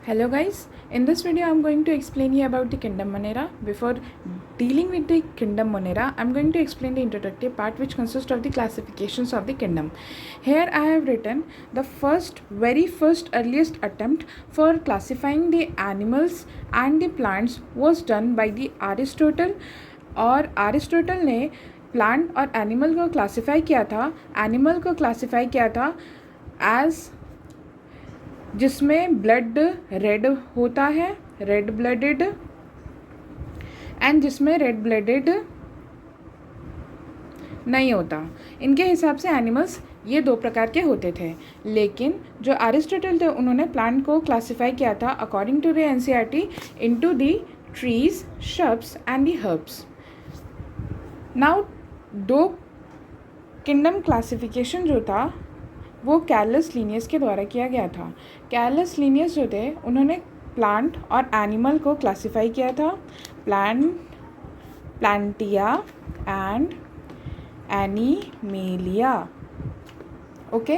Hello guys, in this video I'm going to explain you about the kingdom Monera. Before dealing with the kingdom Monera, I'm going to explain the introductory part which consists of the classifications of the kingdom. Here I have written the very first earliest attempt for classifying the animals and the plants was done by the Aristotle और Aristotle ने plant और animal को classify किया था. Animal को classify किया था as जिसमें ब्लड रेड होता है, रेड ब्लडेड, एंड जिसमें रेड ब्लडेड नहीं होता. इनके हिसाब से एनिमल्स ये दो प्रकार के होते थे. लेकिन जो एरिस्टोटल थे उन्होंने प्लांट को क्लासिफाई किया था according to the NCERT into the trees, shrubs and the herbs. Now दो किंगडम क्लासिफिकेशन जो था वो कैरलस लीनियस के द्वारा किया गया था. कैरलस लीनियस जो थे उन्होंने प्लांट और एनिमल को क्लासिफाई किया था. Plantae and Animalia. Okay,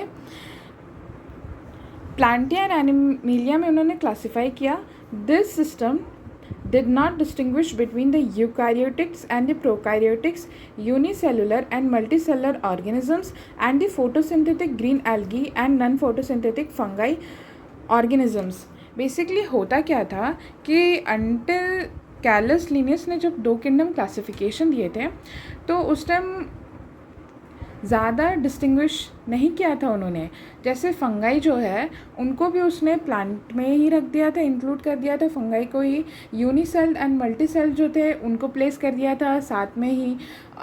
Plantae and Animalia में उन्होंने क्लासिफाई किया. This system did not distinguish between the eukaryotics and the prokaryotics, unicellular and multicellular organisms, and the photosynthetic green algae and non-photosynthetic fungi organisms. Basically होता क्या था कि until Carlos Linnaeus ने जब दो किंगडम क्लासिफिकेशन दिए थे तो उस टाइम ज़्यादा डिस्टिंग्विश नहीं किया था उन्होंने. जैसे फंगाई जो है उनको भी उसने प्लांट में ही रख दिया था, इंक्लूड कर दिया था फंगाई को ही. यूनिसेल्ड एंड मल्टीसेल्ड जो थे उनको प्लेस कर दिया था साथ में ही.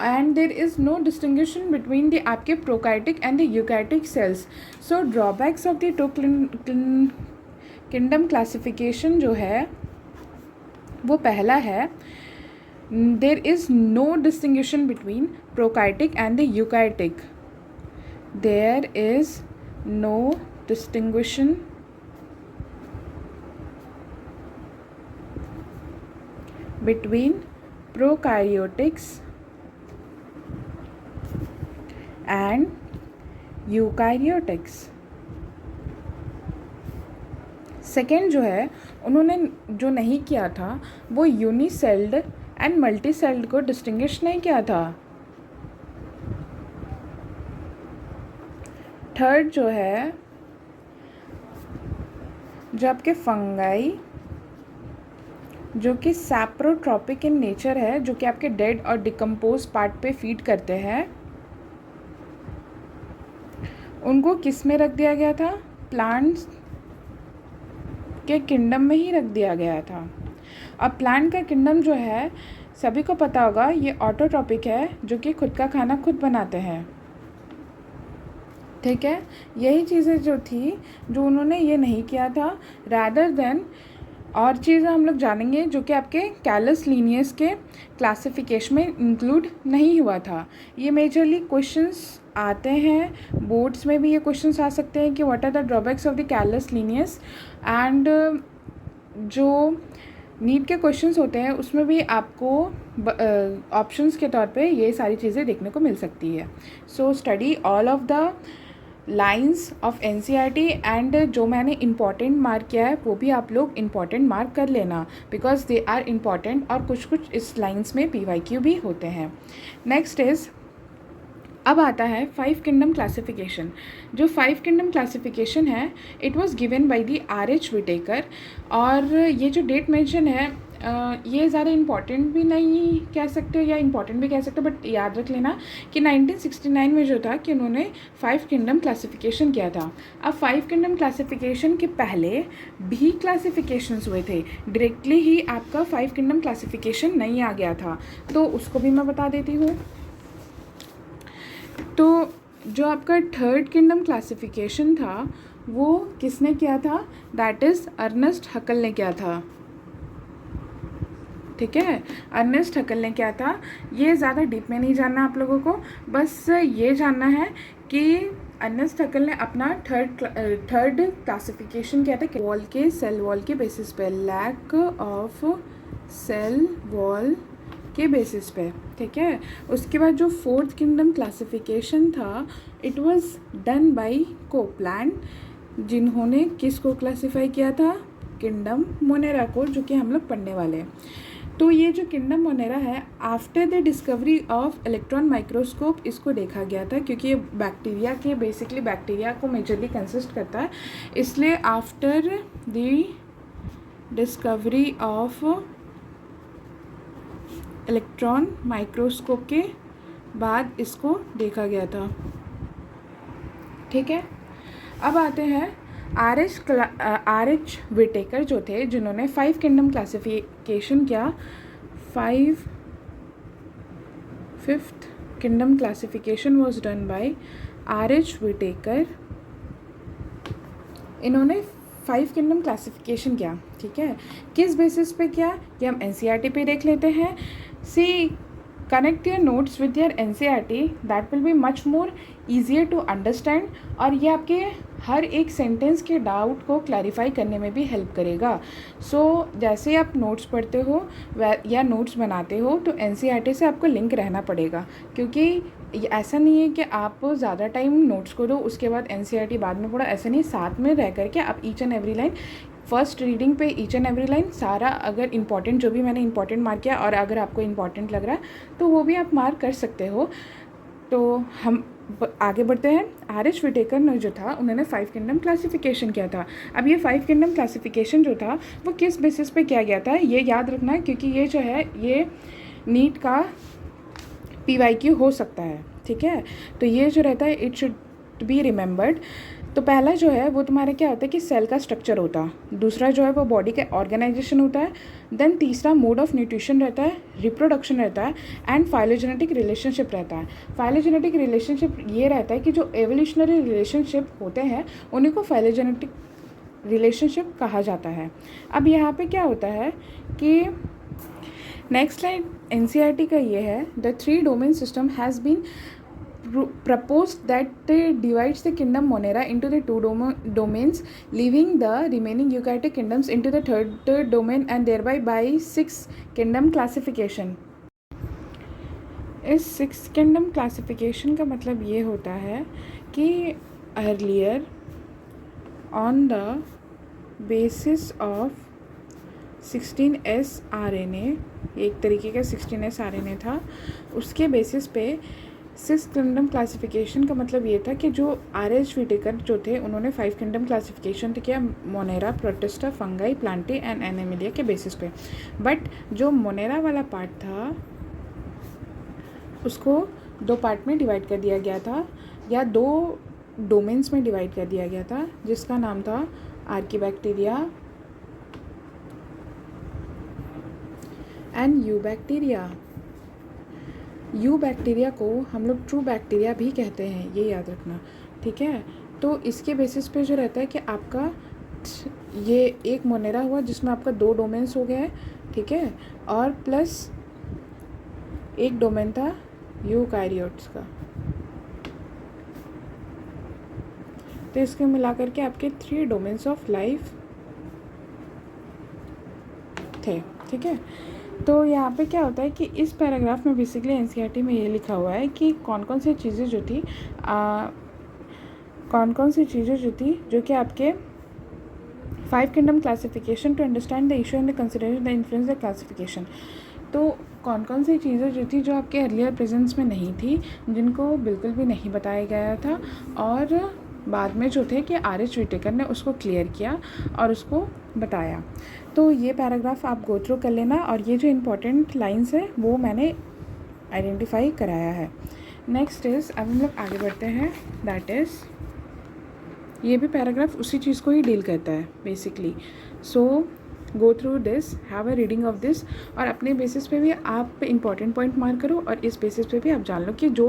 And there is no distinction between the आपके prokaryotic and the eukaryotic cells. So drawbacks of the two kingdom classification जो है वो पहला है, there is no distinction between prokaryotic and the eukaryotic. There is no distinction between prokaryotics and eukaryotics. Second जो है उन्होंने जो नहीं किया था वो यूनिसेल्ड एंड मल्टीसेल्ड को डिस्टिंग्विश नहीं किया था. थर्ड जो है जो आपके फंगाई जो कि सैप्रोट्रॉपिक इन नेचर है, जो कि आपके डेड और डिकम्पोज पार्ट पे फीड करते हैं, उनको किस में रख दिया गया था? प्लांट्स के किंगडम में ही रख दिया गया था. अब प्लांट का किंगडम जो है सभी को पता होगा ये ऑटोट्रॉपिक है, जो कि खुद का खाना खुद बनाते हैं. ठीक है, यही चीज़ें जो थी जो उन्होंने ये नहीं किया था. रादर देन और चीज़ें हम लोग जानेंगे जो कि आपके कैरलस लीनियस के क्लासिफिकेशन में इंक्लूड नहीं हुआ था. ये मेजरली क्वेश्चंस आते हैं, बोर्ड्स में भी ये क्वेश्चंस आ सकते हैं कि what are the drawbacks of the Carolus Linnaeus. And जो नीट के क्वेश्चंस होते हैं उसमें भी आपको ऑप्शंस के तौर पे ये सारी चीज़ें देखने को मिल सकती है. So study all of the lines of NCERT and जो मैंने इम्पॉर्टेंट मार्क किया है वो भी आप लोग इम्पॉर्टेंट मार्क कर लेना, बिकॉज दे आर इम्पॉर्टेंट. और कुछ कुछ इस लाइंस में PYQ भी होते हैं. नेक्स्ट इज़, अब आता है 5 किंगडम क्लासिफिकेशन. जो 5 किंगडम क्लासिफिकेशन है it was given by the RH Whittaker. और ये जो डेट मेंशन है ये ज़्यादा इम्पॉर्टेंट भी नहीं कह सकते या इम्पॉर्टेंट भी कह सकते, बट याद रख लेना कि 1969 में जो था कि उन्होंने 5 किंगडम क्लासिफिकेशन किया था. अब 5 किंगडम क्लासिफिकेशन के पहले भी क्लासिफिकेशंस हुए थे. डायरेक्टली ही आपका 5 किंगडम क्लासिफिकेशन नहीं आ गया था, तो उसको भी मैं बता देती हूँ. तो जो आपका थर्ड किंगडम क्लासिफिकेशन था वो किसने किया था? दैट इज़ अर्नेस्ट हकल ने किया था. ठीक है, अर्नेस्ट हकल ने किया था. ये ज़्यादा डीप में नहीं जानना आप लोगों को, बस ये जानना है कि अर्नेस्ट हकल ने अपना थर्ड क्लासिफिकेशन किया था वॉल के सेल वॉल के बेसिस पे, लैक ऑफ सेल वॉल के बेसिस पे. ठीक है, उसके बाद जो फोर्थ किंगडम क्लासिफिकेशन था it was done by Copeland, जिन्होंने किसको क्लासिफाई किया था? किंगडम मोनेरा को, जो कि हम लोग पढ़ने वाले हैं। तो ये जो किंगडम मोनेरा है, after the discovery of electron microscope इसको देखा गया था, क्योंकि ये बैक्टीरिया के बेसिकली बैक्टीरिया को मेजरली कंसिस्ट करता है, इसलिए after the discovery of electron microscope के बाद इसको देखा गया था। ठीक है, अब आते हैं आर एच विटेकर जो थे, जिन्होंने 5 किंगडम क्लासिफिकेशन किया। 5th kingdom classification was done by R H. Whittaker. इन्होंने 5 किंगडम क्लासिफिकेशन किया। ठीक है, किस बेसिस पे किया ये हम एनसीईआरटी पे देख लेते हैं। See connect your notes with your NCERT, that will be much more easier to understand, और ये आपके हर एक सेंटेंस के डाउट को क्लैरिफाई करने में भी हेल्प करेगा। सो जैसे आप नोट्स पढ़ते हो या नोट्स बनाते हो तो एनसीईआरटी से आपको लिंक रहना पड़ेगा, क्योंकि ऐसा नहीं है कि आप ज़्यादा टाइम नोट्स को दो उसके बाद एनसीईआरटी बाद में पढ़ो, ऐसा नहीं, साथ में रह करके आप each and every line, first reading पे ईच एंड एवरी लाइन सारा, अगर इंपॉर्टेंट जो भी मैंने इंपॉर्टेंट मार्क किया और अगर आपको इंपॉर्टेंट लग रहा है तो वो भी आप मार्क कर सकते हो। तो हम आगे बढ़ते हैं। आर.एच. विटेकर ने जो था उन्होंने 5 किंगडम क्लासिफिकेशन किया था। अब ये 5 किंगडम क्लासिफिकेशन जो था वो किस बेसिस पे किया गया था ये याद रखना है, क्योंकि ये जो है ये नीट का PYQ हो सकता है। ठीक है, तो ये जो रहता है इट शुड बी रिमेंबर्ड। तो पहला जो है वो तुम्हारा क्या होता है कि सेल का स्ट्रक्चर होता है, दूसरा जो है वो बॉडी का ऑर्गेनाइजेशन होता है, देन तीसरा मोड ऑफ न्यूट्रिशन रहता है, रिप्रोडक्शन रहता है, एंड फाइलोजेनेटिक रिलेशनशिप रहता है। फाइलोजेनेटिक रिलेशनशिप ये रहता है कि जो एवोल्यूशनरी रिलेशनशिप होते हैं उन्हीं को फाइलोजेनेटिक रिलेशनशिप कहा जाता है। अब यहाँ पे क्या होता है कि नेक्स्ट स्लाइड एनसीईआरटी का ये है, the 3 domain system has been proposed that divides the kingdom Monera into the 2 domains, leaving the remaining eukaryotic kingdoms into the third domain, and thereby by 6 kingdom classification. इस 6 kingdom classification का मतलब ये होता है कि earlier on the basis of 16S RNA, एक तरीके का 16S RNA था, उसके बेसिस पे 6 किंगडम क्लासिफिकेशन का मतलब ये था कि जो आर.एच. विटेकर जो थे उन्होंने 5 किंगडम क्लासिफिकेशन किया Monera, protista, fungi, Plantae and Animalia के बेसिस पे। बट जो मोनेरा वाला पार्ट था उसको 2 पार्ट में डिवाइड कर दिया गया था, या 2 डोमेन्स में डिवाइड कर दिया गया था, जिसका नाम था archaebacteria and eubacteria. You bacteria को हम लोग ट्रू बैक्टीरिया भी कहते हैं, ये याद रखना। ठीक है, तो इसके बेसिस पे जो रहता है कि आपका ये एक मोनेरा हुआ जिसमें आपका 2 डोमेन्स हो गया है। ठीक है, और प्लस एक डोमेन था यूकैरियोट्स का, तो इसके मिला करके आपके 3 डोमेन्स ऑफ लाइफ थे। ठीक है, तो यहाँ पे क्या होता है कि इस पैराग्राफ में बेसिकली एनसीईआरटी में ये लिखा हुआ है कि कौन कौन सी चीज़ें जो थी जो कि आपके 5 kingdom classification to understand the issue and the consider the influence the classification. तो कौन कौन सी चीज़ें जो थी जो आपके अर्लियर प्रेजेंस में नहीं थी, जिनको बिल्कुल भी नहीं बताया गया था, और बाद में जो थे कि आर.एच. विटेकर ने उसको क्लियर किया और उसको बताया। तो ये पैराग्राफ आप गो थ्रू कर लेना, और ये जो इम्पोर्टेंट लाइंस है वो मैंने आइडेंटिफाई कराया है। नेक्स्ट इज़, अब हम लोग आगे बढ़ते हैं, दैट इज़ ये भी पैराग्राफ उसी चीज़ को ही डील करता है basically. So go through this, have a reading of this, और अपने बेसिस पे भी आप इंपॉर्टेंट पॉइंट मार्क करो, और इस बेसिस पे भी आप जान लो कि जो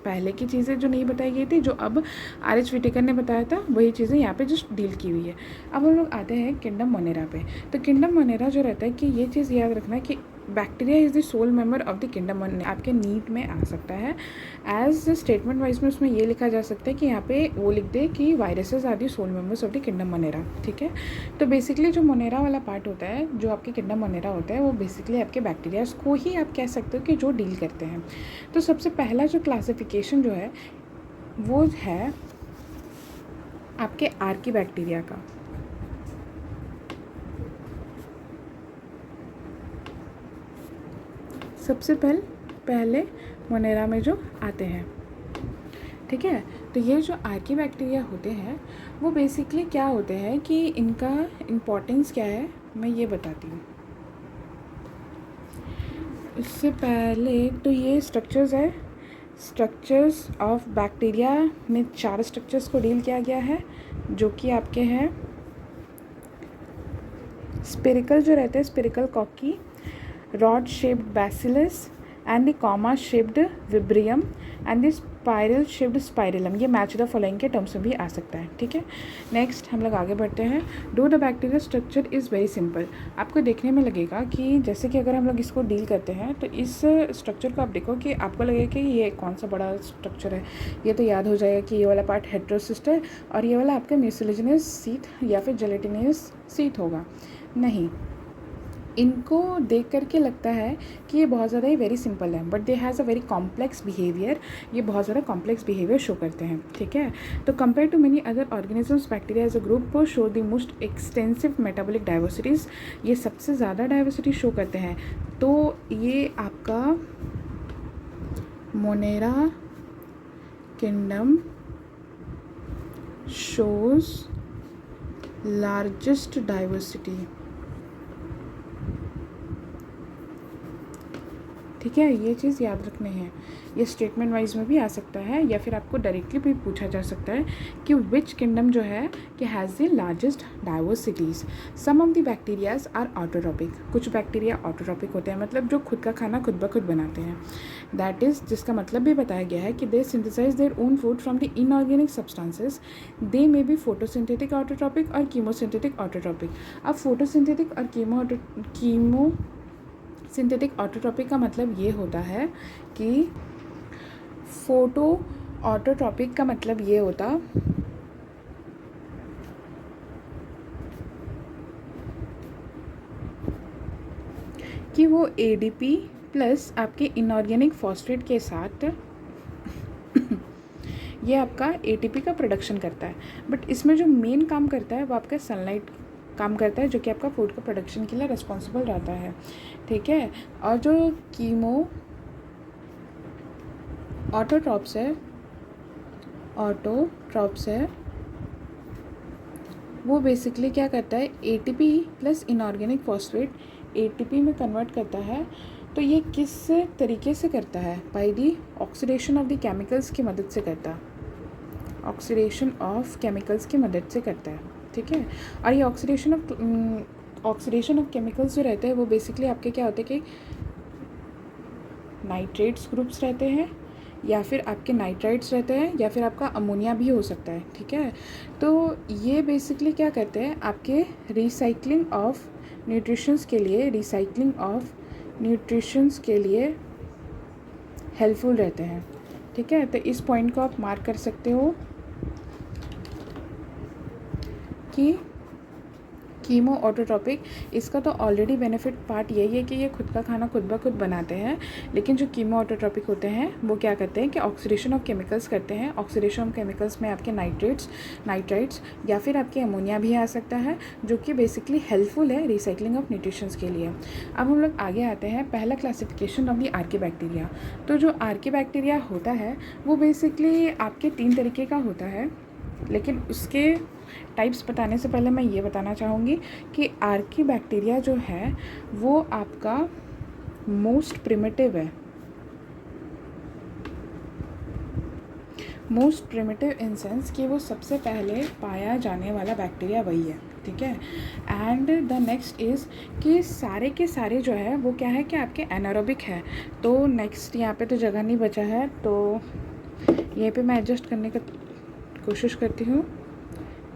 पहले की चीज़ें जो नहीं बताई गई थी, जो अब आर.एच. विटेकर ने बताया था, वही चीज़ें यहाँ पे जस्ट डील की हुई है। अब हम लोग आते हैं किंगडम मोनेरा पे। तो किंगडम मोनेरा जो रहता है कि ये चीज़ याद रखना है कि bacteria is the sole member of the kingdom Monera, आपके नीट में आ सकता है एज स्टेटमेंट वाइज में। उसमें ये लिखा जा सकता है कि यहाँ पे वो लिख दे कि viruses are the sole members of the kingdom Monera. ठीक है, तो बेसिकली जो मोनेरा वाला पार्ट होता है, जो आपके किंगडम मोनेरा होता है, वो बेसिकली आपके बैक्टीरियाज को ही आप कह सकते हो कि जो डील करते हैं। तो सबसे पहला जो क्लासिफिकेशन जो है वो है आपके आर्कीबैक्टीरिया का। सबसे पहले मोनेरा में जो आते हैं, ठीक है। तो ये जो आर्की बैक्टीरिया होते हैं वो बेसिकली क्या होते हैं कि इनका इम्पोर्टेंस क्या है मैं ये बताती हूँ। इससे पहले तो ये स्ट्रक्चर्स है, स्ट्रक्चर्स ऑफ बैक्टीरिया में 4 स्ट्रक्चर्स को डील किया गया है, जो कि आपके हैं स्पेरिकल जो रहते हैं, spherical cocky, rod shaped bacillus and the comma shaped विब्रियम and the spiral shaped spirillum. ये मैच द फॉलोइंग के टर्म्स में भी आ सकता है, ठीक है। नेक्स्ट हम लोग आगे बढ़ते हैं। Do the bacteria structure is very simple. आपको देखने में लगेगा कि जैसे कि अगर हम लोग इसको डील करते हैं तो इस स्ट्रक्चर को आप देखो कि आपको लगेगा कि ये कौन सा बड़ा स्ट्रक्चर है। ये तो याद हो जाएगा कि ये वाला पार्ट हेटेरोसिस्ट है और ये वाला आपका म्यूसिलेजिनस सीथ या फिर जेलेटिनस सीथ होगा। नहीं, इनको देख करके लगता है कि ये बहुत ज़्यादा ही वेरी सिंपल है, but they has a very complex behaviour. ये बहुत ज़्यादा कॉम्प्लेक्स बिहेवियर शो करते हैं, ठीक है। तो compare to many other organisms, bacteria as a group show the most extensive metabolic diversities. ये सबसे ज़्यादा डाइवर्सिटी शो करते हैं। तो ये आपका Monera kingdom shows largest diversity, ठीक है। ये चीज़ याद रखनी है। ये स्टेटमेंट वाइज में भी आ सकता है या फिर आपको डायरेक्टली भी पूछा जा सकता है कि विच किंगडम जो है कि has the largest diversities. Some of the bacterias are autotrophic. कुछ बैक्टीरिया ऑटोट्रॉपिक होते हैं, मतलब जो खुद का खाना खुद ब खुद बनाते हैं। दैट इज़, जिसका मतलब भी बताया गया है कि they synthesize their own food from the inorganic substances. They may be photosynthetic autotrophic और कीमोसिंथेटिक ऑटोट्रॉपिक। अब फोटोसिंथेटिक और कीमो सिंथेटिक ऑटोट्रॉपिक का मतलब ये होता है कि फोटो ऑटोट्रॉपिक का मतलब ये होता कि वो एडीपी प्लस आपके इनऑर्गेनिक फॉस्फेट के साथ ये आपका एटीपी का प्रोडक्शन करता है। बट इसमें जो मेन काम करता है वो आपका सनलाइट काम करता है, जो कि आपका फूड का प्रोडक्शन के लिए रिस्पॉन्सिबल रहता है, ठीक है। और जो कीमो ऑटोट्रॉप्स है वो बेसिकली क्या करता है, ATP plus inorganic phosphate ATP में कन्वर्ट करता है। तो ये किस तरीके से करता है, by the oxidation of the chemicals की मदद से करता है, ऑक्सीडेशन ऑफ केमिकल्स की मदद से करता है, ठीक है। और ये ऑक्सीडेशन ऑफ केमिकल्स जो रहते हैं वो बेसिकली आपके क्या होते हैं कि नाइट्रेट्स ग्रुप्स रहते हैं या फिर आपके नाइट्राइट्स रहते हैं या फिर आपका अमोनिया भी हो सकता है, ठीक है। तो ये बेसिकली क्या करते हैं, आपके रिसाइकलिंग ऑफ न्यूट्रिशंस के लिए हेल्पफुल रहते हैं, ठीक है। तो इस पॉइंट को आप मार्क कर सकते हो कि कीमो ऑटोट्रॉपिक, इसका तो ऑलरेडी बेनिफिट पार्ट यही है कि ये खुद का खाना खुद ब खुद बनाते हैं। लेकिन जो कीमो ऑटोट्रॉपिक होते हैं वो क्या करते हैं कि ऑक्सीडेशन ऑफ केमिकल्स करते हैं। ऑक्सीडेशन ऑफ केमिकल्स में आपके नाइट्राइट्स या फिर आपके अमोनिया भी आ सकता है, जो कि बेसिकली हेल्पफुल है रिसाइकलिंग ऑफ न्यूट्रिशंस के लिए। अब हम लोग आगे आते हैं, पहला classification of the Archie bacteria. तो जो आर्की बैक्टीरिया होता है वो बेसिकली आपके 3 तरीके का होता है, लेकिन उसके टाइप्स बताने से पहले मैं ये बताना चाहूँगी कि आर्की बैक्टीरिया जो है वो आपका मोस्ट प्रिमिटिव है। मोस्ट प्रिमिटिव इन सेंस कि वो सबसे पहले पाया जाने वाला बैक्टीरिया वही है, ठीक है। एंड द नेक्स्ट इज़ कि सारे के सारे जो है वो क्या है कि आपके एनारोबिक है। तो नेक्स्ट यहाँ पे तो जगह नहीं बचा है, तो यहीं पे मैं एडजस्ट करने का कोशिश करती हूँ।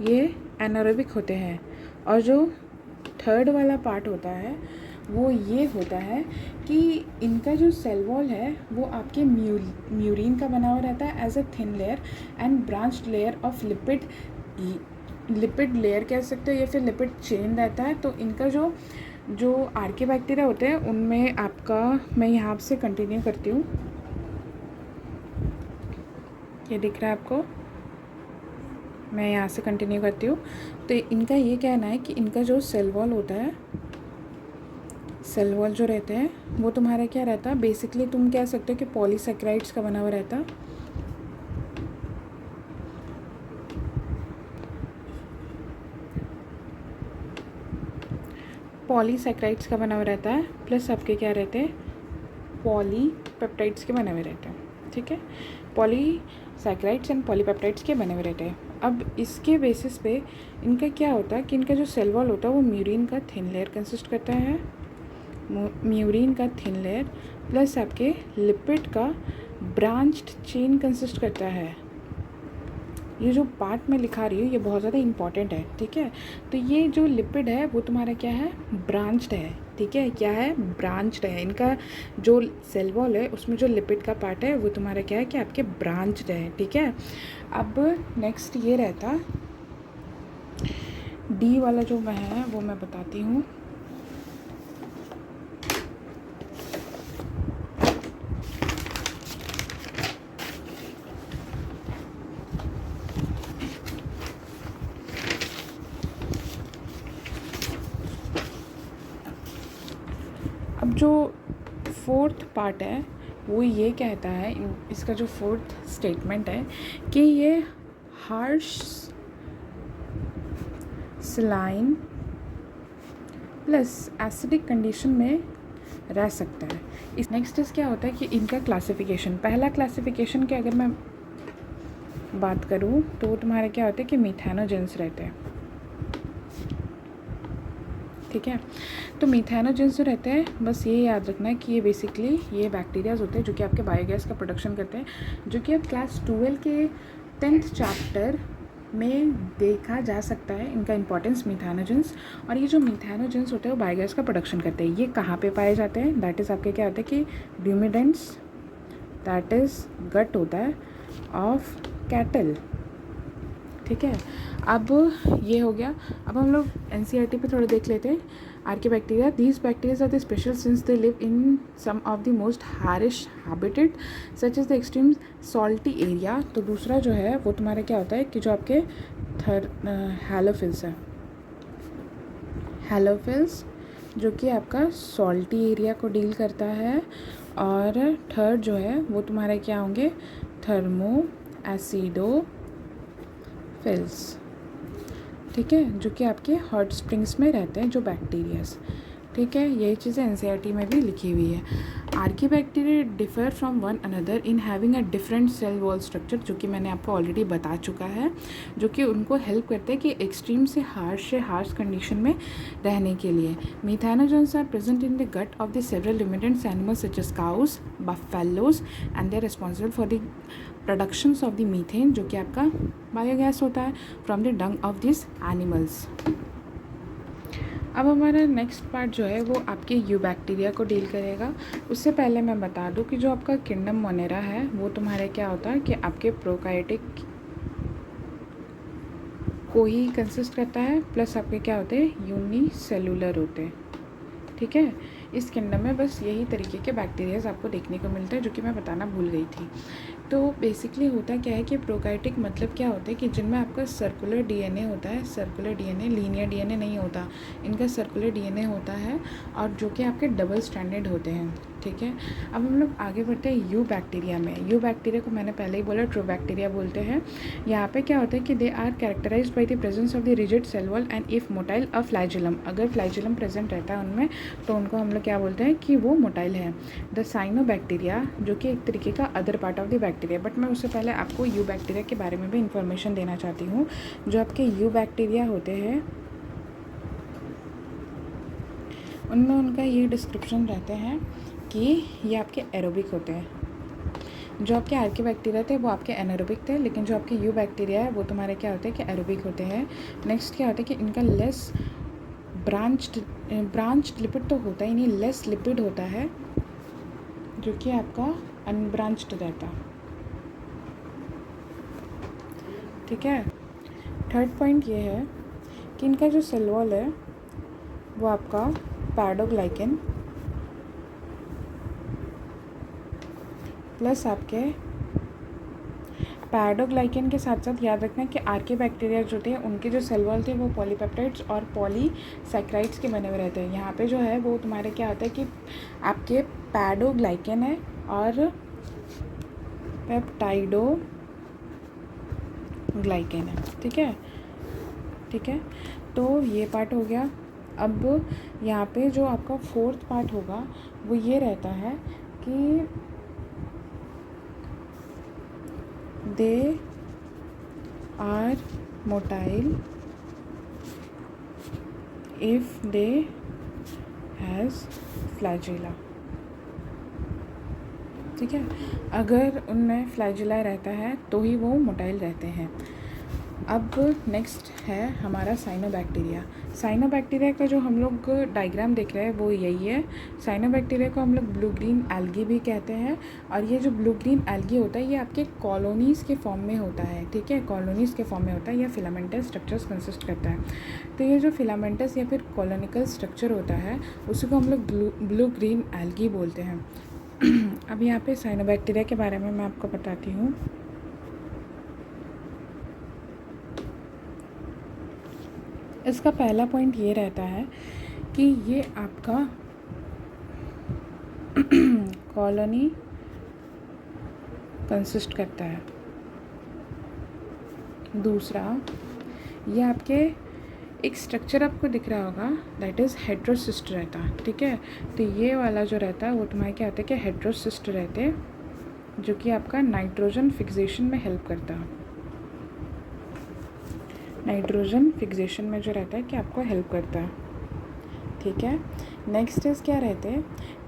ये एनारोबिक होते हैं। और जो थर्ड वाला पार्ट होता है वो ये होता है कि इनका जो सेल वॉल है वो आपके म्यूरिन का बना हुआ रहता है as a thin layer and branched layer of lipid layer कह सकते हो या फिर लिपिड चेन रहता है। तो इनका जो आर्की बैक्टीरिया होते हैं उनमें आपका, मैं यहाँ से कंटिन्यू करती हूँ, ये दिख रहा है आपको, मैं यहाँ से कंटिन्यू करती हूँ। तो इनका ये कहना है कि इनका जो सेल वॉल होता है, सेल वॉल जो रहते हैं वो तुम्हारा क्या रहता है, बेसिकली तुम कह सकते हो कि पॉलीसेक्राइड्स का बना हुआ रहता है। पॉलीसेक्राइड्स का बना हुआ रहता है, प्लस आपके क्या रहते हैं, पॉलीपेप्टाइड्स के बने हुए रहते हैं। ठीक है, पॉलीसैकेराइड्स एंड पॉलीपेप्टाइड्स के बने हुए रहते हैं। अब इसके बेसिस पे इनका क्या होता है कि इनका जो सेल वॉल होता है वो म्यूरिन का थिन लेयर कंसिस्ट करता है, म्यूरिन का थिन लेयर प्लस आपके लिपिड का ब्रांच्ड चेन कंसिस्ट करता है। ये जो पार्ट में लिखा रही हूँ ये बहुत ज़्यादा इंपॉर्टेंट है। ठीक है, तो ये जो लिपिड है वो तुम्हारा क्या है, ब्रांच्ड है। ठीक है, क्या है, ब्रांच्ड है। इनका जो सेल वॉल है उसमें जो लिपिड का पार्ट है वो तुम्हारा क्या है कि आपके ब्रांच्ड है। ठीक है, अब नेक्स्ट ये रहता डी वाला जो मैं है वो मैं बताती हूँ। अब जो फोर्थ पार्ट है वो ये कहता है, इसका जो फोर्थ स्टेटमेंट है कि ये harsh saline plus acidic condition में रह सकता है। इस नेक्स्ट इस क्या होता है कि इनका क्लासिफिकेशन, पहला क्लासिफिकेशन की अगर मैं बात करूँ तो वो तुम्हारे क्या होते हैं कि मीथेनोजेंस रहते हैं। ठीक है, तो मीथेनोजेंस जो रहते हैं बस ये याद रखना है कि ये बेसिकली ये बैक्टीरियाज होते हैं जो कि आपके बायोगैस का प्रोडक्शन करते हैं, जो कि अब क्लास 12 के 10th चैप्टर में देखा जा सकता है इनका इंपॉर्टेंस मीथेनोजेंस। और ये जो मीथेनोजेंस होते हैं वो बायोगैस का प्रोडक्शन करते हैं। ये कहाँ पे पाए जाते हैं, दैट इज़ आपके क्या होता है कि ड्यूमिडेंट्स, दैट इज़ गट होता है ऑफ कैटल। ठीक है, अब ये हो गया। अब हम लोग एनसीईआरटी पे थोड़ा देख लेते हैं। Archaebacteria, these bacterias are the special since they live in some of the most harsh habitat such as the extreme salty area. तो दूसरा जो है वो तुम्हारा क्या होता है कि जो आपके हैलोफिल्स है, हैलोफिल्स जो कि आपका सॉल्टी एरिया को डील करता है। और थर्ड जो है वो तुम्हारे क्या होंगे, थर्मो एसिडो फिल्स। ठीक है, जो कि आपके हॉट स्प्रिंग्स में रहते हैं जो बैक्टीरियाज। ठीक है, यही चीज़ें एनसीईआरटी में भी लिखी हुई है। Archaebacteria differ from one another in having a different cell wall structure, जो कि मैंने आपको ऑलरेडी बता चुका है, जो कि उनको हेल्प करते हैं कि एक्सट्रीम से हार्श कंडीशन में रहने के लिए। Methanogens are present in the gut of the several ruminants animals such as cows, buffaloes and they are responsible for the productions of the methane, जो कि आपका बायोगैस होता है from the dung of this animals. अब हमारा next part जो है वो आपके यूबैक्टीरिया को डील करेगा। उससे पहले मैं बता दूं कि जो आपका किंगडम मोनेरा है वो तुम्हारे क्या होता है कि आपके प्रोकार्योटिक को ही कंसिस्ट करता है, प्लस आपके क्या होते हैं, यूनिसेलुलर होते हैं। ठीक है, इस किंगडम में बस यही तरीके के बैक्टीरियाज आपको देखने को मिलते हैं, जो कि मैं बताना भूल गई थी। तो बेसिकली होता क्या है कि प्रोकार्योटिक मतलब क्या होता है कि जिनमें आपका सर्कुलर डीएनए होता है, सर्कुलर डीएनए, लीनियर डीएनए नहीं होता, इनका सर्कुलर डीएनए होता है और जो कि आपके डबल स्ट्रैंडेड होते हैं। ठीक है, अब हम लोग आगे बढ़ते हैं यू बैक्टीरिया में। यू बैक्टीरिया को मैंने पहले ही बोला ट्रू बैक्टीरिया बोलते हैं। यहाँ पे क्या होता है कि they are characterized by the presence of the rigid cell wall and if motile a flagellum. अगर फ्लैजुलम प्रेजेंट रहता है उनमें तो उनको हम लोग क्या बोलते हैं कि वो मोटाइल है। द साइनोबैक्टीरिया जो कि एक तरीके का other part of the bacteria, but मैं उससे पहले आपको यू बैक्टीरिया के बारे में भी इंफॉर्मेशन देना चाहती हूँ। जो आपके यू बैक्टीरिया होते हैं उनमें उनका ये डिस्क्रिप्शन रहते हैं कि ये आपके एरोबिक होते हैं। जो आपके आर्कियोबैक्टीरिया थे वो आपके एनारोबिक थे, लेकिन जो आपके यू बैक्टीरिया है वो तुम्हारे क्या होते हैं कि एरोबिक होते हैं। नेक्स्ट क्या होता है कि इनका लेस ब्रांच्ड लिपिड तो होता ही नहीं, लेस लिपिड होता है, जो कि आपका अनब्रांच्ड रहता। ठीक है, थर्ड पॉइंट ये है कि इनका जो सेल वॉल है वो आपका पैडोग्लाइकन प्लस आपके पैडोग्लाइकेन के साथ साथ याद रखना कि आर्के बैक्टीरिया जो थे उनके जो सेल वॉल थे वो पॉलीपेप्टाइड्स और पॉलीसैकेराइड्स के बने हुए रहते हैं। यहाँ पे जो है वो तुम्हारे क्या होता है कि आपके पैडोग्लाइकेन है और पेप्टाइडोग्लाइकेन है। ठीक है, ठीक है, तो ये पार्ट हो गया। अब यहाँ पे जो आपका फोर्थ पार्ट होगा वो ये रहता है कि they are motile if they has flagella. ठीक है, अगर उनमें फ्लैजिला रहता है तो ही वो मोटाइल रहते हैं। अब नेक्स्ट है हमारा साइनोबैक्टीरिया। साइनोबैक्टीरिया का जो हम लोग डायग्राम देख रहे हैं वो यही है। साइनोबैक्टीरिया को हम लोग ब्लू ग्रीन एल्गी भी कहते हैं और ये जो ब्लू ग्रीन एल्गी होता है ये आपके कॉलोनीज़ के फॉर्म में होता है। ठीक है, कॉलोनीज़ के फॉर्म में होता है, यह फिलामेंटस स्ट्रक्चर्स कंसिस्ट करता है। तो ये जो फिलामेंटस या फिर कॉलोनिकल स्ट्रक्चर होता है उसी को हम लोग ब्लू ग्रीन एल्गी बोलते हैं। अब यहाँ पे साइनोबैक्टीरिया के बारे में मैं आपको बताती हूँ। इसका पहला पॉइंट ये रहता है कि ये आपका कॉलोनी कंसिस्ट करता है। दूसरा, ये आपके एक स्ट्रक्चर आपको दिख रहा होगा दैट इज़ हेट्रोसिस्ट रहता है। ठीक है, तो ये वाला जो रहता है वो तुम्हारे क्या होता है कि हेट्रोसिस्ट रहते हैं, जो कि आपका नाइट्रोजन फिक्सेशन में हेल्प करता है। नाइट्रोजन फिक्सेशन में जो रहता है कि आपको हेल्प करता है। ठीक है, नेक्स्ट इज क्या रहते हैं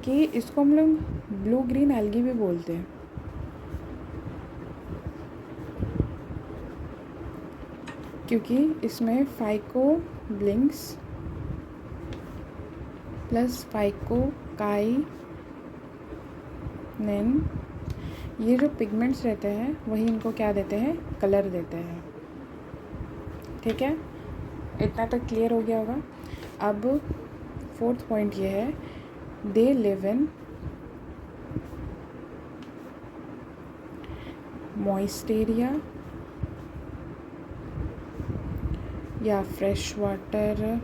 कि इसको हम लोग ब्लू ग्रीन एल्गी भी बोलते हैं, क्योंकि इसमें फाइकोब्लिंक्स प्लस फाइकोकाइनेन ये जो पिगमेंट्स रहते हैं वही इनको क्या देते हैं, कलर देते हैं। ठीक है, इतना तक क्लियर हो गया होगा। अब फोर्थ पॉइंट ये है, दे लिव इन मॉइस्ट एरिया या फ्रेश वाटर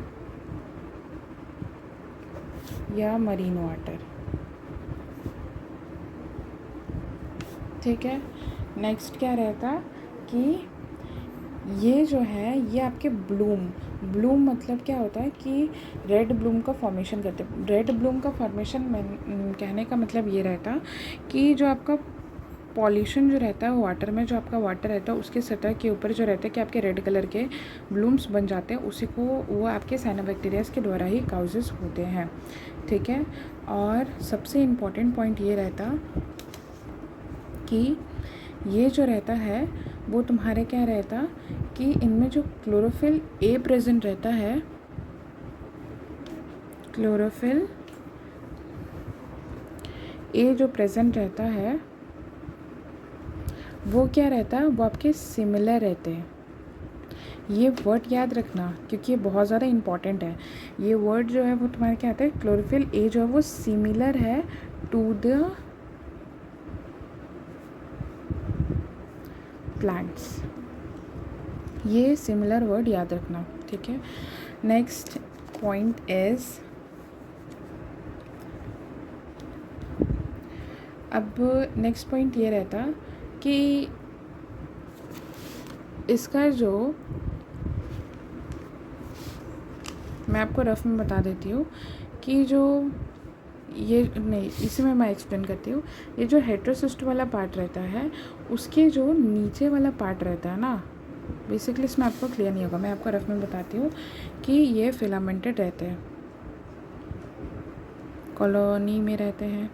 या मरीन वाटर। ठीक है, नेक्स्ट क्या रहता कि ये जो है ये आपके ब्लूम मतलब क्या होता है कि रेड ब्लूम का फॉर्मेशन करते हैं। रेड ब्लूम का फॉर्मेशन में कहने का मतलब ये रहता कि जो आपका पॉल्यूशन जो रहता है वाटर में, जो आपका वाटर रहता है उसके सतह के ऊपर जो रहता है कि आपके रेड कलर के ब्लूम्स बन जाते हैं, उसी को वो आपके साइनोबैक्टीरियाज के द्वारा ही काउजेस होते हैं। ठीक है, और सबसे इम्पॉर्टेंट पॉइंट ये रहता कि ये जो रहता है वो तुम्हारे क्या रहता कि इनमें जो क्लोरोफिल ए प्रेजेंट रहता है, क्लोरोफिल ए जो प्रेजेंट रहता है वो क्या रहता है, वो आपके सिमिलर रहते हैं। ये वर्ड याद रखना क्योंकि ये बहुत ज़्यादा इम्पॉर्टेंट है। ये वर्ड जो है वो तुम्हारे क्या आता है, क्लोरोफिल ए जो है वो सिमिलर है टू द प्लांट्स। ये सिमिलर वर्ड याद रखना। ठीक है, नेक्स्ट पॉइंट इज, अब नेक्स्ट पॉइंट ये रहता कि इसका जो मैं आपको रफ में बता देती हूँ कि जो ये नहीं, इसी में मैं एक्सप्लेन करती हूँ। ये जो हेट्रोसिस्ट वाला पार्ट रहता है उसके जो नीचे वाला पार्ट रहता है ना, बेसिकली इसमें आपको क्लियर नहीं होगा, मैं आपको रफ में बताती हूँ कि ये फिलामेंटेड रहते हैं, कॉलोनी में रहते हैं।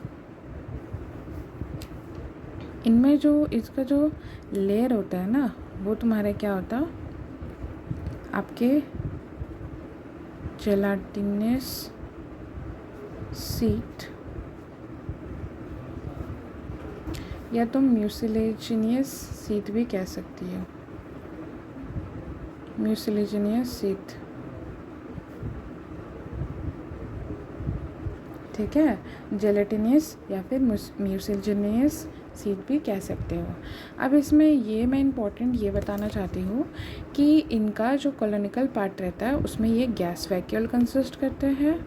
इनमें जो इसका जो लेयर होता है ना वो तुम्हारे क्या होता, आपके जेलाटिनस सीट या तुम म्यूसिलेजिनियस सीट भी कह सकती हो, म्यूसिलेजिनियस सीट। ठीक है, जेलेटिनियस या फिर म्यूसिलेजिनियस सीट भी कह सकते हो। अब इसमें ये मैं इम्पॉर्टेंट ये बताना चाहती हूँ कि इनका जो कॉलोनिकल पार्ट रहता है उसमें ये गैस वैक्यूल कंसिस्ट करते हैं,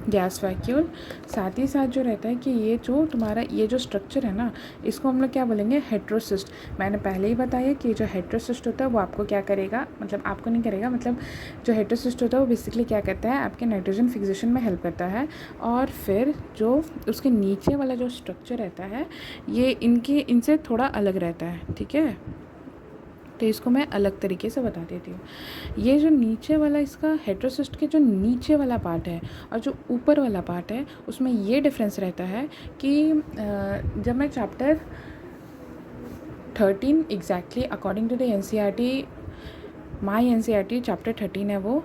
गैस वैक्यूल। साथ ही साथ जो रहता है कि ये जो तुम्हारा ये जो स्ट्रक्चर है ना, इसको हम लोग क्या बोलेंगे, हेट्रोसिस्ट। मैंने पहले ही बताया कि जो हेट्रोसिस्ट होता है वो आपको क्या करेगा, मतलब आपको नहीं करेगा, मतलब जो हेट्रोसिस्ट होता है वो बेसिकली क्या करता है, आपके नाइट्रोजन फिक्सेशन में हेल्प करता है। और फिर जो उसके नीचे वाला जो स्ट्रक्चर रहता है ये इनसे थोड़ा अलग रहता है, ठीक है। तो इसको मैं अलग तरीके से बता देती हूँ। ये जो नीचे वाला इसका हेट्रोसिस्ट के जो नीचे वाला पार्ट है और जो ऊपर वाला पार्ट है उसमें ये डिफरेंस रहता है कि जब मैं chapter 13 exactly according to the NCERT, my NCERT chapter 13 है वो,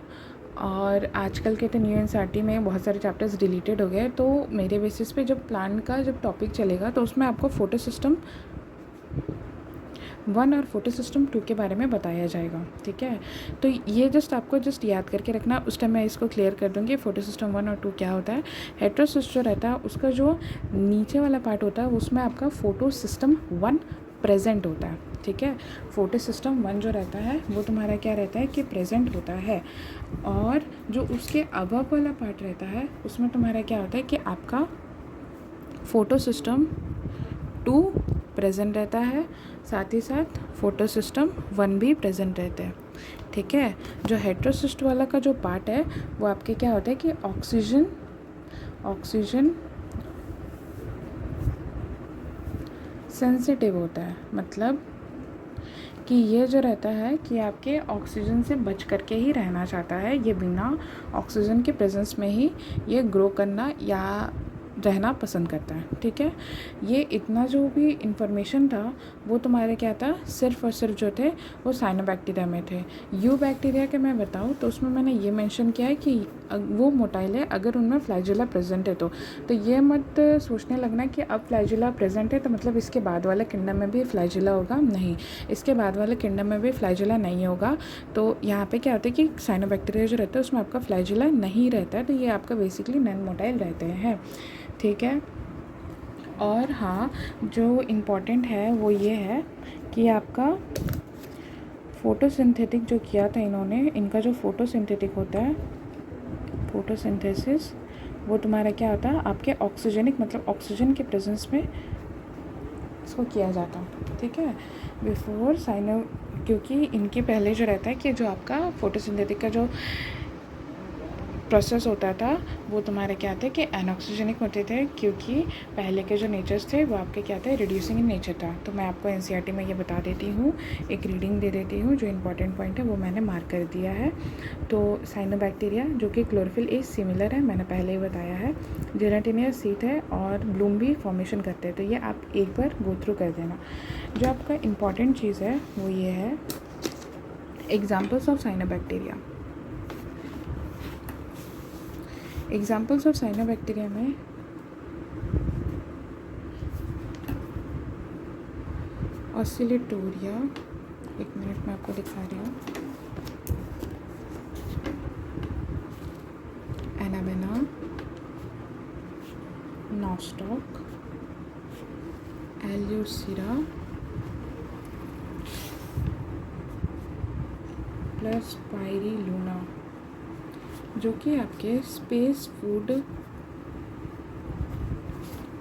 और आजकल के तो न्यू NCERT में बहुत सारे चैप्टर्स डिलीटेड हो गए। तो मेरे बेसिस पे जब प्लान का जब टॉपिक चलेगा तो उसमें आपको फोटो सिस्टम 1 और फोटो सिस्टम 2 के बारे में बताया जाएगा, ठीक है। तो ये आपको याद करके रखना, उस टाइम मैं इसको क्लियर कर दूँगी फोटो सिस्टम 1 और 2 क्या होता है। हेट्रोसिस्ट जो रहता है उसका जो नीचे वाला पार्ट होता है उसमें आपका फोटो सिस्टम 1 प्रेजेंट होता है, ठीक है। फोटो सिस्टम 1 जो रहता है वो तुम्हारा क्या रहता है कि प्रेजेंट होता है, और जो उसके अबव वाला पार्ट रहता है उसमें तुम्हारा क्या होता है कि आपका फ़ोटो सिस्टम 2 प्रेजेंट रहता है, साथ ही साथ फोटो सिस्टम 1 भी प्रेजेंट रहते हैं, ठीक है। जो हेट्रोसिस्ट वाला का जो पार्ट है वो आपके क्या होता है कि ऑक्सीजन सेंसिटिव होता है, मतलब कि ये जो रहता है कि आपके ऑक्सीजन से बच करके ही रहना चाहता है, ये बिना ऑक्सीजन के प्रेजेंस में ही ये ग्रो करना या रहना पसंद करता है, ठीक है। ये इतना जो भी इंफॉर्मेशन था वो तुम्हारे क्या था, सिर्फ और सिर्फ जो थे वो साइनोबैक्टीरिया में थे। यू बैक्टीरिया के मैं बताऊँ तो उसमें मैंने ये मेंशन किया है कि वो मोटाइल है अगर उनमें फ्लैजिला प्रेजेंट है तो ये मत सोचने लगना कि अब फ्लैजिला प्रेजेंट है तो मतलब इसके बाद वाले किंगडम में भी फ्लैजिला होगा, नहीं, इसके बाद वाले किंगडम में भी फ्लैजिला नहीं होगा। तो यहाँ पे क्या होता है कि साइनोबैक्टीरिया जो रहता है उसमें आपका फ्लैजिला नहीं रहता है, तो ये आपका बेसिकली नॉन मोटाइल रहते हैं, ठीक है। और हाँ, जो इम्पोर्टेंट है वो ये है कि आपका फोटोसिंथेटिक जो किया था इन्होंने, इनका जो फोटोसिंथेटिक होता है, फोटोसिंथेसिस, वो तुम्हारा क्या होता है आपके ऑक्सीजनिक मतलब ऑक्सीजन के प्रेजेंस में इसको किया जाता है, ठीक है, बिफोर साइनो। क्योंकि इनके पहले जो रहता है कि जो आपका फोटोसिंथेटिक का जो प्रोसेस होता था वो तुम्हारे क्या थे कि एनऑक्सीजनिक होते थे, क्योंकि पहले के जो नेचर्स थे वो आपके क्या थे, रिड्यूसिंग इन नेचर था। तो मैं आपको NCERT में ये बता देती हूँ, एक रीडिंग दे देती हूँ, जो इंपॉर्टेंट पॉइंट है वो मैंने मार्क कर दिया है। तो साइनोबैक्टीरिया जो कि क्लोरोफिल एज सिमिलर है, मैंने पहले ही बताया है, जेलेटिनियस सीट है और ब्लूम भी फॉर्मेशन करते हैं। तो ये आप एक बार गो थ्रू कर देना। जो आपका इम्पॉर्टेंट चीज़ है वो ये है, examples of cyanobacteria. Examples of cyanobacteria में ऑसिलेटोरिया, एक मिनट में आपको दिखा रही हूँ, एनाबेना, नॉस्टॉक, एल्यूसिरा प्लस पायरीलूना, जो कि आपके स्पेस फूड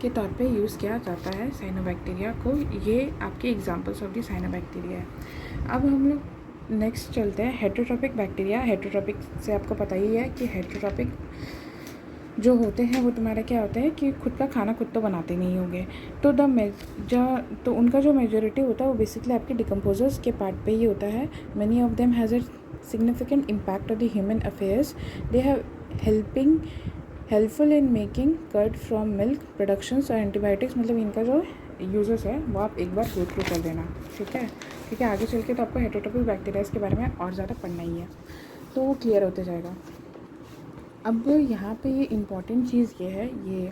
के तौर पे यूज़ किया जाता है साइनोबैक्टीरिया को। ये आपके एग्जांपल्स ऑफ दी साइनोबैक्टीरिया है। अब हम लोग नेक्स्ट चलते हैं हेटेरोट्रॉपिक बैक्टीरिया। हेटेरोट्रॉपिक से आपको पता ही है कि हेटेरोट्रॉपिक जो होते हैं वो तुम्हारा क्या होता है कि खुद का खाना खुद तो बनाते नहीं होंगे, तो उनका जो मेजोरिटी होता है वो बेसिकली आपके डिकम्पोजर्स के पार्ट पे ही होता है। Many of them has a significant impact on the human affairs. They have helpful in making curd from milk productions और antibiotics, मतलब इनका जो यूजेस है वो आप एक बार गो थ्रू कर देना, ठीक है। ठीक है, आगे चल के तो आपको हेटेरोट्रॉपिक बैक्टीरिया के बारे में और ज़्यादा पढ़ना ही है, तो वो क्लियर होते जाएगा। अब यहाँ पे ये इम्पॉर्टेंट चीज़ ये है, ये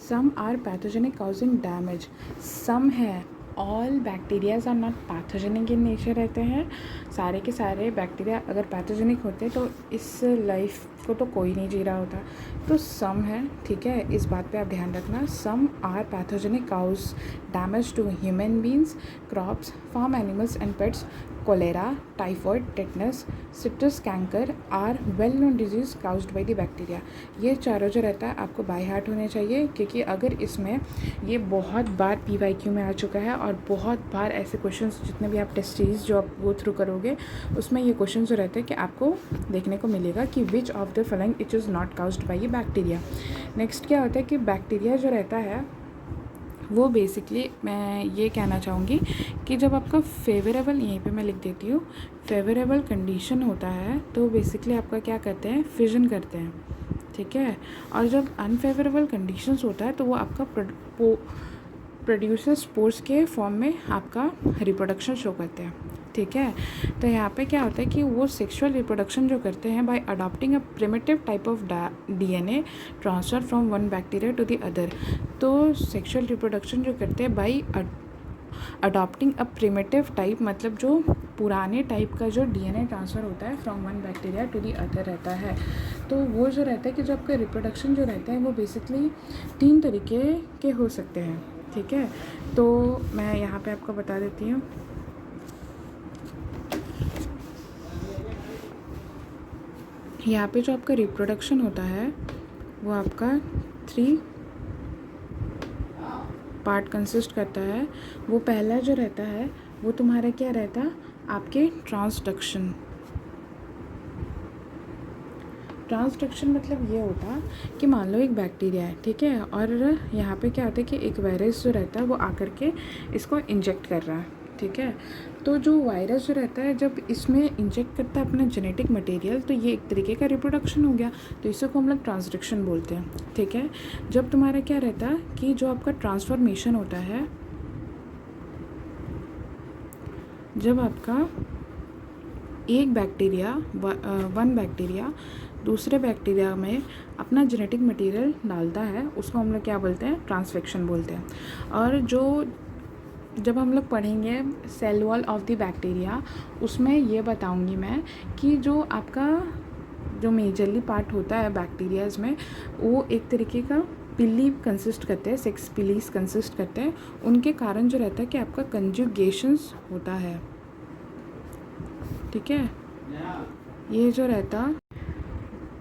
some are pathogenic causing damage, some है all bacterias are not pathogenic in nature रहते हैं। सारे के सारे बैक्टीरिया अगर पैथोजेनिक होते तो इस लाइफ को तो कोई नहीं जी रहा होता। तो सम है, ठीक है, इस बात पे आप ध्यान रखना। Some are pathogenic cause damage to human beings, crops, farm animals and pets. Cholera, typhoid, tetanus, citrus canker are well known diseases caused by the bacteria. ये चारों जो रहता है आपको बाय हार्ट होने चाहिए, क्योंकि अगर इसमें ये बहुत बार PYQ में आ चुका है और बहुत बार ऐसे क्वेश्चंस जितने भी आप टेस्ट सीरीज जो आप गो थ्रू करोगे उसमें ये क्वेश्चन जो रहते हैं कि आपको देखने को मिलेगा कि which of the following it is not caused bye ये बैक्टीरिया। नेक्स्ट क्या होता है कि बैक्टीरिया जो रहता है वो बेसिकली मैं ये कहना चाहूँगी कि जब आपका फेवरेबल, यहीं पे मैं लिख देती हूँ, फेवरेबल कंडीशन होता है तो बेसिकली आपका क्या करते हैं, फिजन करते हैं, ठीक है। और जब अनफेवरेबल कंडीशंस होता है तो वो आपका प्रोड्यूसर स्पोर्स के फॉर्म में आपका रिप्रोडक्शन शो करते हैं, ठीक है। तो यहाँ पे क्या होता है कि वो सेक्सुअल रिप्रोडक्शन जो करते हैं by adopting a primitive type of DNA transfer from one bacteria to the other. तो सेक्सुअल रिप्रोडक्शन जो करते हैं by adopting a primitive type, मतलब जो पुराने टाइप का जो DNA ट्रांसफ़र होता है from one bacteria to the other रहता है। तो वो जो रहता है कि जो आपका रिप्रोडक्शन जो रहता है वो बेसिकली 3 तरीके के हो सकते हैं, ठीक है। तो मैं यहाँ पे आपको बता देती हूँ। यहाँ पे जो आपका रिप्रोडक्शन होता है वो आपका 3 पार्ट कंसिस्ट करता है। वो पहला जो रहता है वो तुम्हारा क्या रहता, आपके ट्रांसडक्शन। ट्रांसडक्शन मतलब ये होता कि मान लो एक बैक्टीरिया है, ठीक है, और यहाँ पे क्या होता है कि एक वायरस जो रहता है वो आकर के इसको इंजेक्ट कर रहा है, ठीक है। तो जो वायरस जो रहता है जब इसमें इंजेक्ट करता है अपना जेनेटिक मटेरियल, तो ये एक तरीके का रिप्रोडक्शन हो गया, तो इसे को हम लोग ट्रांसडक्शन बोलते हैं, ठीक है। जब तुम्हारा क्या रहता है कि जो आपका ट्रांसफॉर्मेशन होता है, जब आपका एक बैक्टीरिया वन बैक्टीरिया दूसरे बैक्टीरिया में अपना जेनेटिक मटेरियल डालता है, उसको हम लोग क्या बोलते हैं, ट्रांसफेक्शन बोलते हैं। और जो जब हम लोग पढ़ेंगे cell wall of the bacteria, उसमें ये बताऊंगी मैं कि जो आपका जो मेजरली पार्ट होता है बैक्टीरियाज में, वो एक तरीके का पिल्ली कंसिस्ट करते हैं, 6 पिलीज कंसिस्ट करते हैं। उनके कारण जो रहता है कि आपका कंजुगेशंस होता है, ठीक है। ये जो रहता,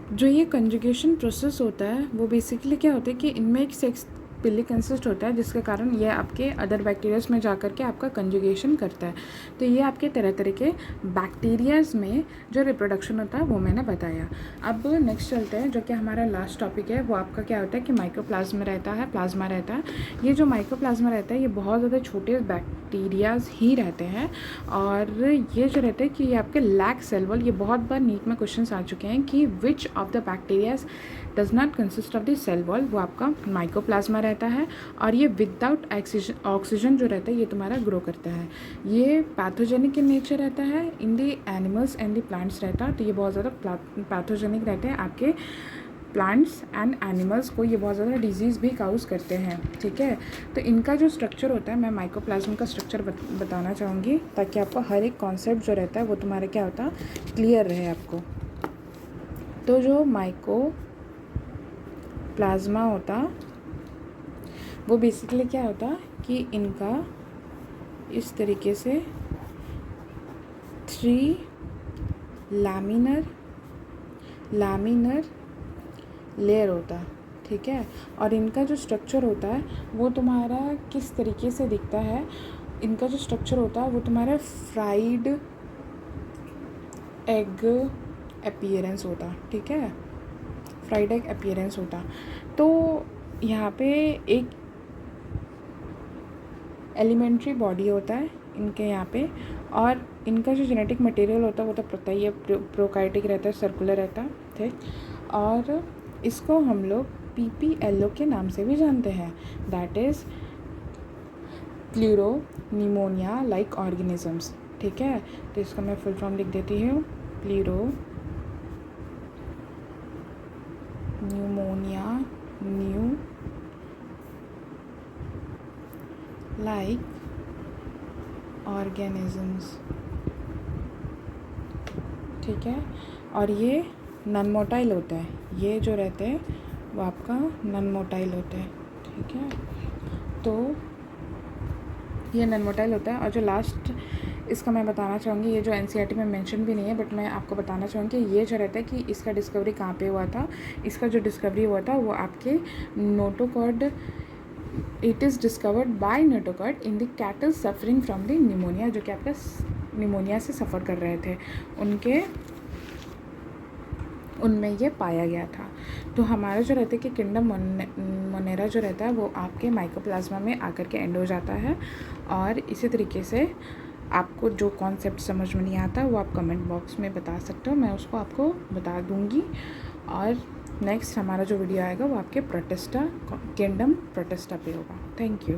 जो ये कंजुगेशन प्रोसेस होता है वो बेसिकली क्या होता है कि इनमें एक सेक्स पिल्ली कंसिस्ट होता है, जिसके कारण ये आपके अदर बैक्टीरियाज में जाकर के आपका कंजुगेशन करता है। तो ये आपके तरह तरह के बैक्टीरियाज में जो रिप्रोडक्शन होता है वो मैंने बताया। अब नेक्स्ट चलते हैं, जो कि हमारा लास्ट टॉपिक है, वो आपका क्या होता है कि माइक्रोप्लाज्मा रहता है, प्लाज्मा रहता है। ये जो माइक्रोप्लाज्मा रहता है ये बहुत ज़्यादा छोटे बैक्टीरियाज ही रहते हैं, और ये जो रहते हैं कि ये आपके लैक सेल वॉल, ये बहुत बार नीट में क्वेश्चन आ चुके हैं कि which of the bacterias does not consist of the cell wall, वो आपका माइक्रोप्लाज्मा रहता है। और ये विदाउट ऑक्सीजन जो रहता है ये तुम्हारा ग्रो करता है। ये पैथोजेनिक इन नेचर रहता है, in the animals and the plants रहता है। तो ये बहुत ज़्यादा पैथोजेनिक रहते हैं आपके प्लांट्स एंड एनिमल्स को, ये बहुत ज़्यादा डिजीज़ भी काउज करते हैं, ठीक है। तो इनका जो स्ट्रक्चर होता है, मैं माइक्रोप्लाज्मा का स्ट्रक्चर बताना चाहूँगी ताकि आपको हर एक कॉन्सेप्ट जो रहता है वो तुम्हारा क्या होता क्लियर रहे आपको। तो जो माइक्रोप्लाज्मा होता वो बेसिकली क्या होता कि इनका इस तरीके से 3 लैमिनर लेयर होता, ठीक है। और इनका जो स्ट्रक्चर होता है वो तुम्हारा किस तरीके से दिखता है, इनका जो स्ट्रक्चर होता है वो तुम्हारा फ्राइड एग अपीयरेंस होता, ठीक है, फ्राइड एग अपीयरेंस होता। तो यहाँ पे एक एलिमेंट्री बॉडी होता है इनके यहाँ पे, और इनका जो जेनेटिक मटेरियल होता है वो तो पता ही है, प्रोकार्योटिक रहता है, सर्कुलर रहता है, ठीक। और इसको हम लोग PPLO के नाम से भी जानते हैं, दैट इज़ प्लूरोनीमोनिया लाइक ऑर्गेनिजम्स, ठीक है। तो इसका मैं फुल फॉर्म लिख देती हूँ, प्लूरोनीमोनिया न्यू लाइक ऑर्गेनिजम्स, ठीक है। और ये नॉन मोटाइल होता है, ये जो रहते हैं वो आपका नॉन मोटाइल होता है, ठीक है। तो ये नॉन मोटाइल होता है। और जो लास्ट इसका मैं बताना चाहूँगी, ये जो एनसीईआरटी में मेंशन भी नहीं है बट मैं आपको बताना चाहूँगी, ये जो रहता है कि इसका डिस्कवरी कहाँ पे हुआ था। इसका जो डिस्कवरी हुआ था वो आपके notochord, it is discovered by notochord in the cattle suffering from the pneumonia, जो कि आपका निमोनिया से सफ़र कर रहे थे, उनमें ये पाया गया था। तो हमारा जो रहता है कि किंगडम मोनेरा जो रहता है वो आपके माइकोप्लाज्मा में आकर के एंड हो जाता है। और इसी तरीके से आपको जो कॉन्सेप्ट समझ में नहीं आता वो आप कमेंट बॉक्स में बता सकते हो, मैं उसको आपको बता दूँगी। और नेक्स्ट हमारा जो वीडियो आएगा वो आपके प्रोटिस्टा, किंगडम प्रोटिस्टा पे होगा। Thank you.